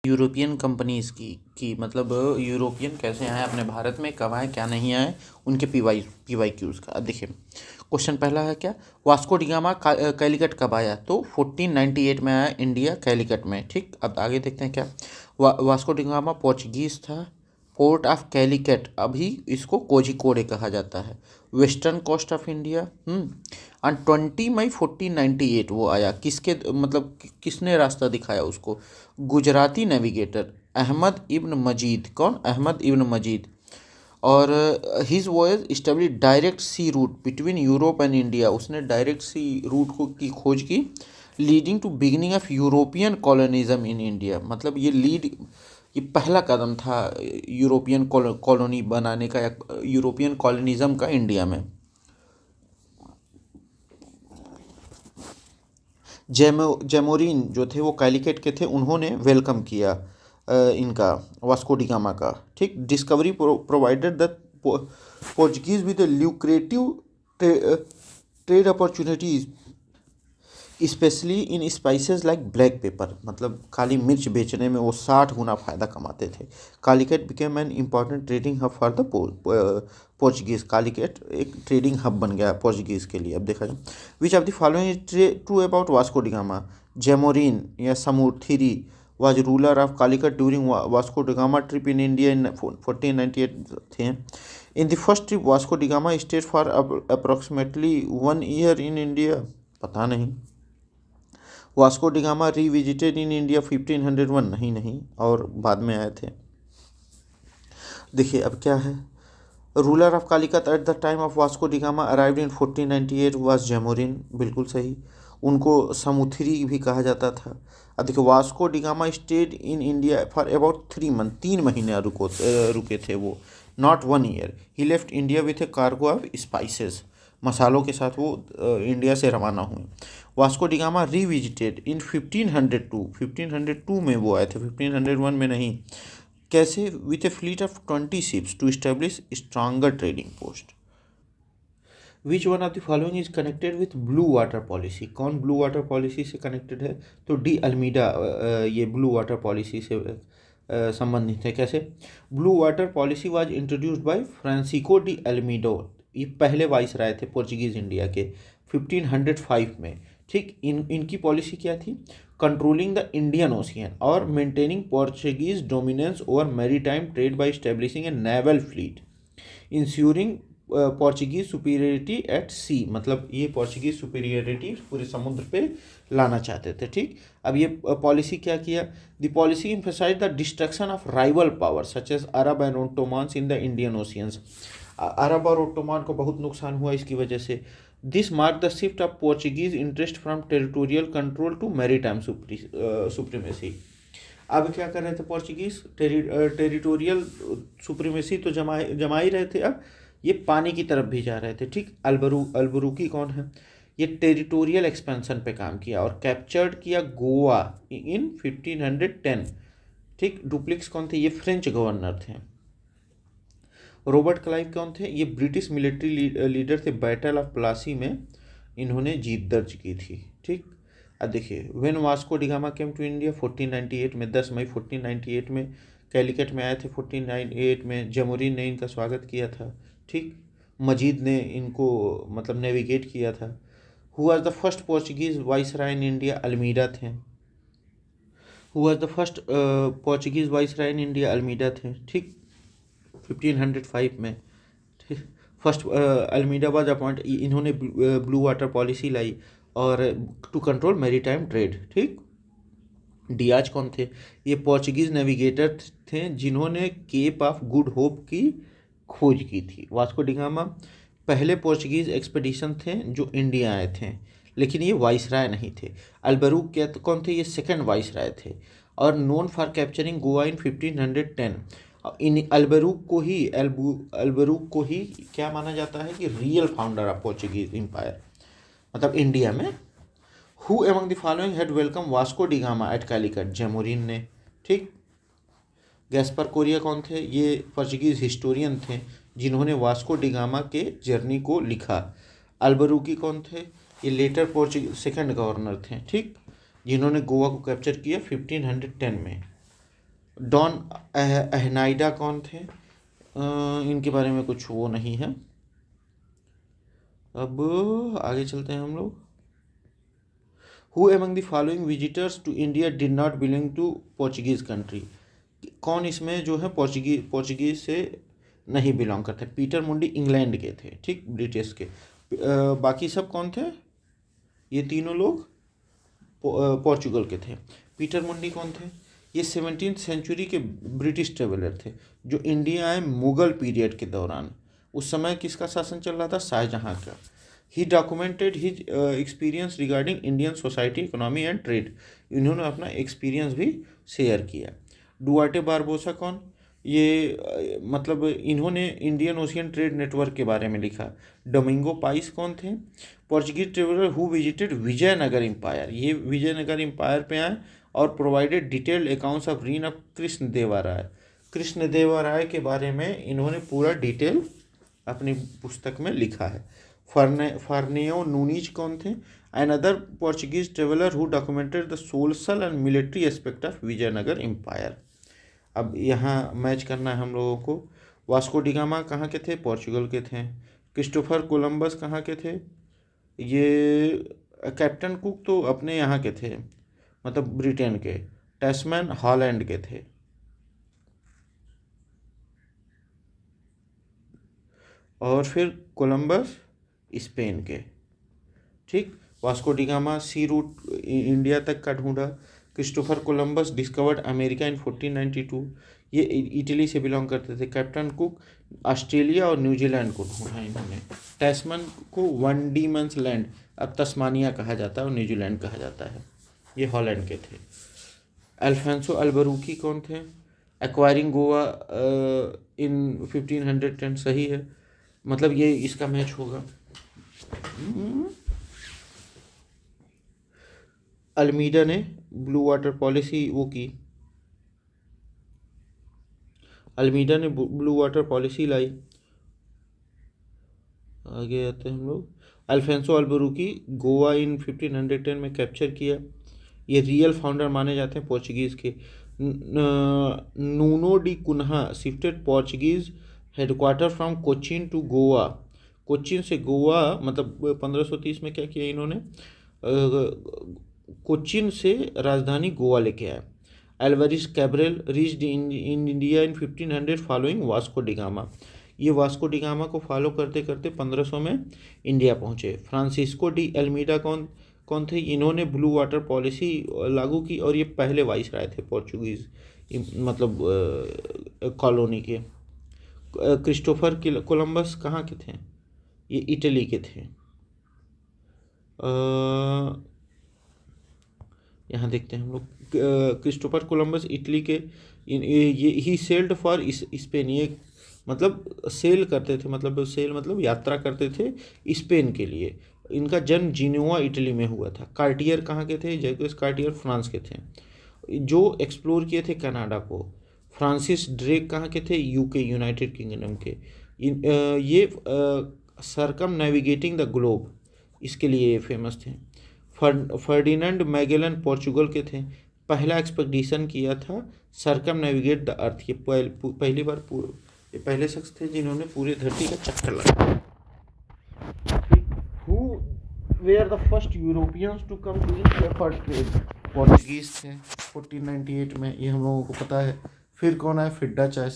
European companies की मतलब European कैसे आए अपने भारत में, कब आए, क्या नहीं आए, उनके पी वाई क्यूज़ का। अब देखिए, क्वेश्चन पहला है क्या, वास्को डिगामा कैलिकट कब आया? तो 1498 में आया इंडिया कैलिकट में। ठीक, अब आगे देखते हैं क्या। वास्को डिगामा पोर्चुगीज़ था। पोर्ट ऑफ कैलिकट, अभी इसको कोझिकोडे कहा जाता है, western coast of India. And 20 मई 1498 वो आया। किसके मतलब किसने रास्ता दिखाया उसको? Gujarati navigator Ahmad ibn Majid. कौन? Ahmad ibn Majid. और his voyage establish direct sea route between Europe and India. उसने डायरेक्ट सी रूट को की खोज की, leading to beginning of European colonialism in India. मतलब ये पहला कदम था यूरोपियन कॉलोनी बनाने का, या यूरोपियन कॉलोनिज्म का इंडिया में। जेमोरिन जो थे वो कैलिकट के थे, उन्होंने वेलकम किया इनका, वास्को डिगामा का। ठीक, discovery provided the Portuguese with lucrative trade opportunities, specially in spices like black pepper. मतलब काली मिर्च बेचने में वो 60 गुना फ़ायदा कमाते थे। Calicut became an important trading hub for the Portuguese. Calicut एक ट्रेडिंग हब बन गया पोर्चुगीज़ के लिए। अब देखा जाए, which of the following is true about Vasco da Gama? Zamorin या Samoothiri was ruler of Calicut during Vasco da Gama trip in India in 1498 थे। In the first trip Vasco da Gama stayed for approximately 1 year in India। पता नहीं। Vasco da Gama revisited in India 1501। नहीं, और बाद में आए थे। देखिए अब क्या है, ruler of Calicut at the time of Vasco da Gama arrived in 1498 was Zamorin. बिल्कुल सही। उनको समुथरी भी कहा जाता था। अब देखिए, Vasco da Gama stayed in India for about 3 month. 3 महीने रुके थे वो, not 1 year. He left India with A cargo of spices. मसालों के साथ वो इंडिया से रवाना हुए। वास्को डिगामा रीविजिटेड इन 1502। 1502 में वो आए थे, 1501 में नहीं। कैसे? With a fleet of 20 ships to establish stronger trading post. Which one of the following is connected with blue water policy? कौन ब्लू वाटर पॉलिसी से कनेक्टेड है? तो डी अल्मीडा ये ब्लू वाटर पॉलिसी से संबंधित है। कैसे? Blue water policy was introduced by Francisco de Almeida. ये पहले वाइस राय थे पोर्चुगीज इंडिया के, 1505 में। ठीक, इनकी पॉलिसी क्या थी? कंट्रोलिंग द इंडियन ओशियन और maintaining Portuguese dominance over maritime trade by establishing a naval fleet, ensuring Portuguese superiority at sea. मतलब ये पोर्चुगीज सुपीरियरिटी पूरे समुद्र पे लाना चाहते थे। ठीक, अब ये पॉलिसी क्या किया? The policy emphasize the destruction of rival power such as Arab and Ottomans in the Indian oceans. Arab और ओटोमान को बहुत नुकसान हुआ इसकी वजह से। This mark the shift of Portuguese interest from territorial control to maritime supremacy. अब क्या कर रहे थे पोर्चुगीज? टेरिटोरियल सुप्रीमेसी तो जमा ही रहे थे, अब ये पानी की तरफ भी जा रहे थे। ठीक, अल्बुरुकी कौन है? ये टेरिटोरियल एक्सपेंशन पे काम किया और कैप्चर्ड किया गोवा इन 1510। ठीक, डुप्लिक्स कौन थे? ये फ्रेंच गवर्नर थे। रॉबर्ट क्लाइव कौन थे? ये ब्रिटिश मिलिट्री लीडर थे। बैटल ऑफ प्लासी में इन्होंने जीत दर्ज की थी। ठीक, अब देखिए, when Vasco da Gama came to India 1498 में, 10 मई 1498 में कैलिकट में आए थे। 1498 में जेमोरिन ने इनका स्वागत किया था। ठीक, मजीद ने इनको मतलब नेविगेट किया था। Who was the first Portuguese viceroy in India? Almeida थे। Who was the first Portuguese viceroy in India? Almeida थे। ठीक, 1505 में। ठीक, फर्स्ट अल्मीडा वाज अपॉइंट, इन्होंने ब्लू वाटर पॉलिसी लाई और टू कंट्रोल मैरीटाइम ट्रेड। ठीक, डियाज कौन थे? ये पोर्चुगीज नेविगेटर थे जिन्होंने केप ऑफ गुड होप की खोज की थी। वास्को डिगामा पहले पोर्चुगीज एक्सपेडिशन थे जो इंडिया आए थे, लेकिन ये वाइसराय नहीं थे। अल्बरूक क्या कौन थे? ये सेकंड वाइसराय थे और known for capturing Goa in 1510। इन अल्बरूक को ही क्या माना जाता है कि real founder of Portuguese empire, मतलब इंडिया में। Who among the following had welcome Vasco da Gama at Calicut? Zamorin ने। ठीक, गैस्पर कोरिया कौन थे? ये पोर्चुगीज हिस्टोरियन थे जिन्होंने वास्को डिगामा के जर्नी को लिखा। अल्बरूकी कौन थे? ये लेटर पोर्चुगीज सेकंड गवर्नर थे। ठीक, जिन्होंने गोवा को कैप्चर किया 1510 में। डॉन अहनाइडा कौन थे? इनके बारे में कुछ वो नहीं है। अब आगे चलते हैं हम लोग। Who among the following visitors to India did not belong to Portuguese country? कौन इसमें जो है पोर्चुगीज से नहीं बिलोंग करते? पीटर मुंडी इंग्लैंड के थे, ठीक, ब्रिटिश के। बाकी सब कौन थे? ये तीनों लोग पोर्चुगल के थे। पीटर मुंडी कौन थे? ये 17th सेंचुरी के ब्रिटिश ट्रेवलर थे जो इंडिया आए मुगल पीरियड के दौरान। उस समय किसका शासन चल रहा था? शाहजहाँ का। He documented his experience regarding Indian society, economy and trade. इन्होंने अपना एक्सपीरियंस भी शेयर किया। डुआर्टे बारबोसा कौन? ये मतलब इन्होंने इंडियन ओशियन ट्रेड नेटवर्क के बारे में लिखा। डोमिंगो पाइस कौन थे? Portuguese traveller who visited Vijayanagara empire. ये विजयनगर एम्पायर पे आए और provided detailed accounts of reign of Krishnadevaraya. Krishnadevaraya के बारे में इन्होंने पूरा डिटेल अपनी पुस्तक में लिखा है। फर्नेओ नूनीज कौन थे? Another Portuguese traveller who documented the social and military aspect of Vijayanagara empire. अब यहाँ मैच करना है हम लोगों को। वास्को डिगामा कहाँ के थे? पोर्चुगल के थे। क्रिस्टोफर कोलंबस कहाँ के थे? ये कैप्टन कुक तो अपने यहाँ के थे, मतलब ब्रिटेन के। टैस्मैन हॉलैंड के थे। और फिर कोलंबस स्पेन के, ठीक। वास्को डिगामा सी रूट इंडिया तक का ढूंढा। Christopher Columbus discovered America in 1492। ये इटली से बिलोंग करते थे। कैप्टन कुक ऑस्ट्रेलिया और न्यूजीलैंड को ढूंढा इन्होंने। टैस्मन को वन डी मंस लैंड, अब तस्मानिया कहा जाता है और न्यूजीलैंड कहा जाता है, ये हॉलैंड के थे। अल्फांसो अल्बरूकी कौन थे? एक्वायरिंग गोवा इन 1510, सही है, मतलब ये इसका मैच होगा। अल्मीडा ने ब्लू वाटर पॉलिसी वो की, अल्मीडा ने ब्लू वाटर पॉलिसी लाई। आगे आते हैं हम लोग। अल्फेंसो अल्बरूकी गोवा इन 1510 में कैप्चर किया। ये रियल फाउंडर माने जाते हैं पोर्चुगीज़ के। Nuno da Cunha shifted Portuguese headquarter from Cochin to Goa. Cochin से गोवा, मतलब 1530 में क्या किया इन्होंने? कोचीन से राजधानी गोवा लेके आए। Alvares Cabral reached in India in 1500 following Vasco da Gama. ये वास्को डिगामा को फॉलो करते करते 1500 में इंडिया पहुंचे। फ्रांसिस्को डी एल्मीडा कौन कौन थे? इन्होंने ब्लू वाटर पॉलिसी लागू की और ये पहले वाइसराय थे पोर्चुगीज़, मतलब कॉलोनी के। क्रिस्टोफर कोलंबस कहाँ के थे? ये इटली के थे। यहाँ देखते हैं हम लोग। क्रिस्टोफर कोलंबस इटली के। ये ही सेल्ड फॉर स्पेन। ये मतलब सेल करते थे, मतलब सेल मतलब यात्रा करते थे स्पेन के लिए। इनका जन्म जिनोवा इटली में हुआ था। कार्टियर कहाँ के थे? जैक्स कार्टियर फ्रांस के थे जो एक्सप्लोर किए थे कनाडा को। फ्रांसिस ड्रेक कहाँ के थे? यूके, यूनाइटेड किंगडम के। ये सरकम नेविगेटिंग द ग्लोब, इसके लिए ये फेमस थे। फर्डिनेंड मैगेलन पोर्चुगल के थे। पहला एक्सपेडिशन किया था सरकम नेविगेट द अर्थ। ये पहली बार ये पहले शख्स थे जिन्होंने पूरी धरती का चक्कर लगाया। Who were the first Europeans to come to India for trade? Portuguese थे 1498 में, ये हम लोगों को पता है। फिर कौन आए? फिर डच आए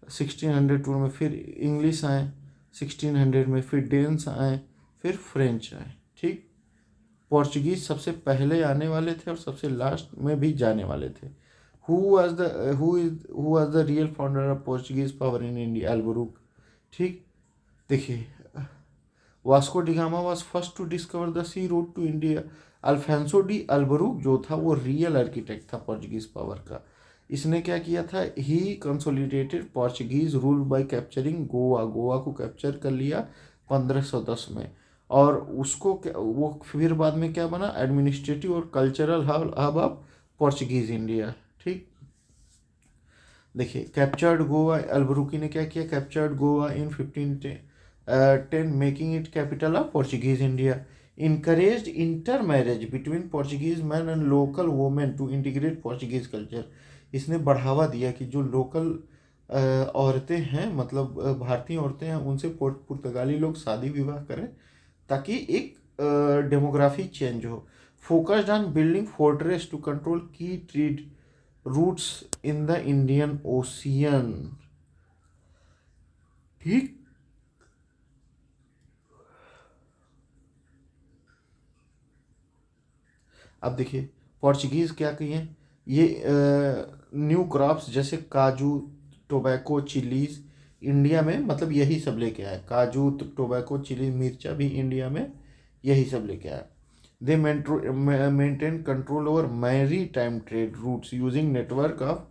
1602 में। फिर इंग्लिश आए 1600 में। फिर डेन्स आए, फिर फ्रेंच आए, ठीक। पोर्चुगीज सबसे पहले आने वाले थे और सबसे लास्ट में भी जाने वाले थे। Who was the real founder of Portuguese power in India? Albuquerque, ठीक। देखिए, Vasco da Gama was first to discover the sea route to India. Alfonso de Albuquerque जो था वो रियल आर्किटेक्ट था पोर्चुगीज पावर का। इसने क्या किया था? He consolidated Portuguese rule by capturing Goa. Goa को कैप्चर कर लिया 1510 में। और उसको वो फिर बाद में क्या बना? एडमिनिस्ट्रेटिव और cultural hub of Portuguese India, ठीक। देखिए, कैप्चर्ड गोवा, अल्बरूकी ने क्या किया? Captured Goa in 1510 making it capital of Portuguese India. encouraged intermarriage between Portuguese men and local women to integrate Portuguese culture। इसने बढ़ावा दिया कि जो लोकल औरतें हैं, मतलब भारतीय औरतें हैं, उनसे पुर्तगाली लोग शादी विवाह करें ताकि एक डेमोग्राफी चेंज हो। Focused on building fortress to control की trade routes in the Indian ocean. ठीक। अब देखिए पोर्चुगीज़ क्या किए, ये न्यू क्रॉप्स जैसे काजू, टोबैको, चिलीज इंडिया में, मतलब यही सब लेके आए। काजू, टोबैको, चिली, मिर्चा भी इंडिया में यही सब लेके आए। They maintain control over maritime trade routes using network of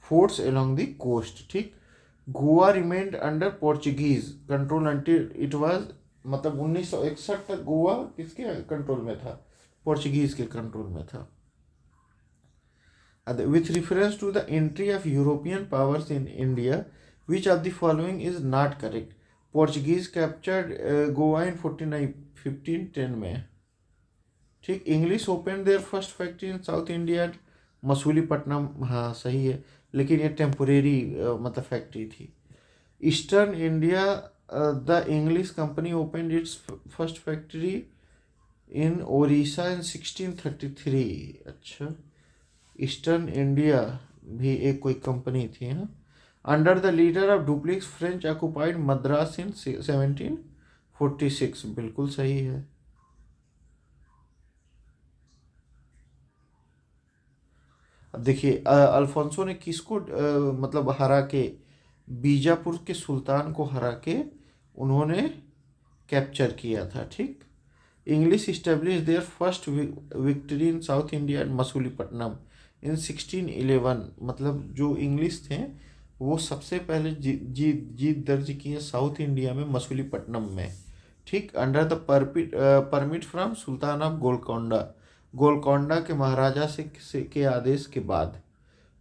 forts along the coast. ठीक। Goa remained under Portuguese control until it was, मतलब 1961 तक गोवा किसके कंट्रोल में था? पोर्चुगीज के कंट्रोल में था। With reference to the entry of European powers in India, which of the following is not correct? Portuguese captured Goa in 1510 में। ठीक। English open their first factory in south India, Masulipatnam. हाँ सही है, लेकिन ये टेम्पोरेरी मतलब फैक्ट्री थी। Eastern India, the English company open its first factory in Odisha in 1633। अच्छा, ईस्टर्न इंडिया भी एक कोई कंपनी थी। हाँ। Under the leader of Dupleix French occupied Madras in 1746। बिल्कुल सही है। अब देखिए अल्फोंसो ने किसको मतलब हरा के, बीजापुर के सुल्तान को हरा के उन्होंने कैप्चर किया था। ठीक। English establish their first victory in south India and Masulipatnam in 1611। मतलब जो इंग्लिश थे वो सबसे पहले जीत दर्ज किए साउथ इंडिया में, मसूलीपट्टनम में। ठीक। Under the permit from Sultan of Golconda, Golconda के महाराजा के आदेश के बाद।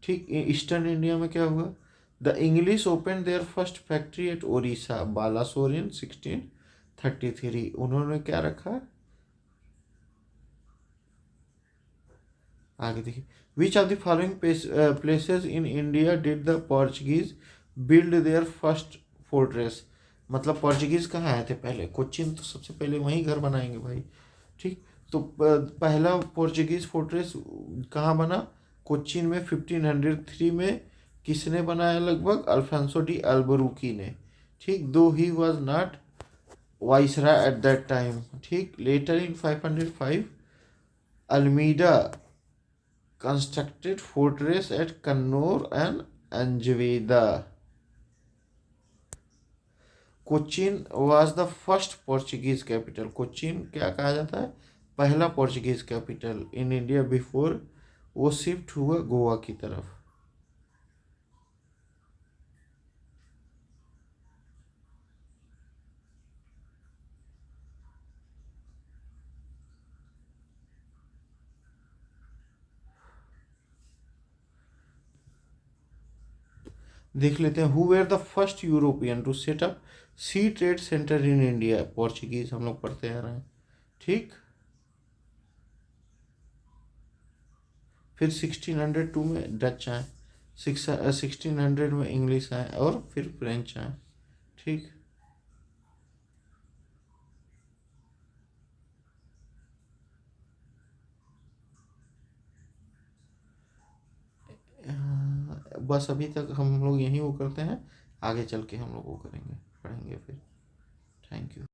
ठीक। ईस्टर्न इंडिया में क्या हुआ? The English open their first factory at Odisha Balasore in 1633। उन्होंने क्या रखा? आगे देखिए, which of the following places in India did the Portuguese build their first fortress. मतलब पोर्चुगीज कहाँ आए थे पहले? कोच्चिन, तो सबसे पहले वहीं घर बनाएंगे भाई। ठीक। तो पहला पोर्चुगीज फोर्ट्रेस कहाँ बना? कोच्चिन में 1503 में। किसने बनाया? लगभग अल्फांसो डी अल्बुरुकी ने। ठीक। Though he was not viceroy at that time. ठीक। Later in 505 Almeida constructed fortress at Kannur and Anjaveda. Cochin was the first Portuguese capital। Cochin क्या कहा जाता है? पहला Portuguese capital in India before वो शिफ्ट हुआ गोवा की तरफ। देख लेते हैं, who were the first European to set up sea trade centre in India. Portuguese हम लोग पढ़ते आ रहे हैं। ठीक। फिर 1602 में डच आए, 1600 में इंग्लिश आए और फिर फ्रेंच आए। ठीक। बस अभी तक हम लोग यहीं वो करते हैं, आगे चल के हम लोग वो करेंगे, पढ़ेंगे फिर। Thank you.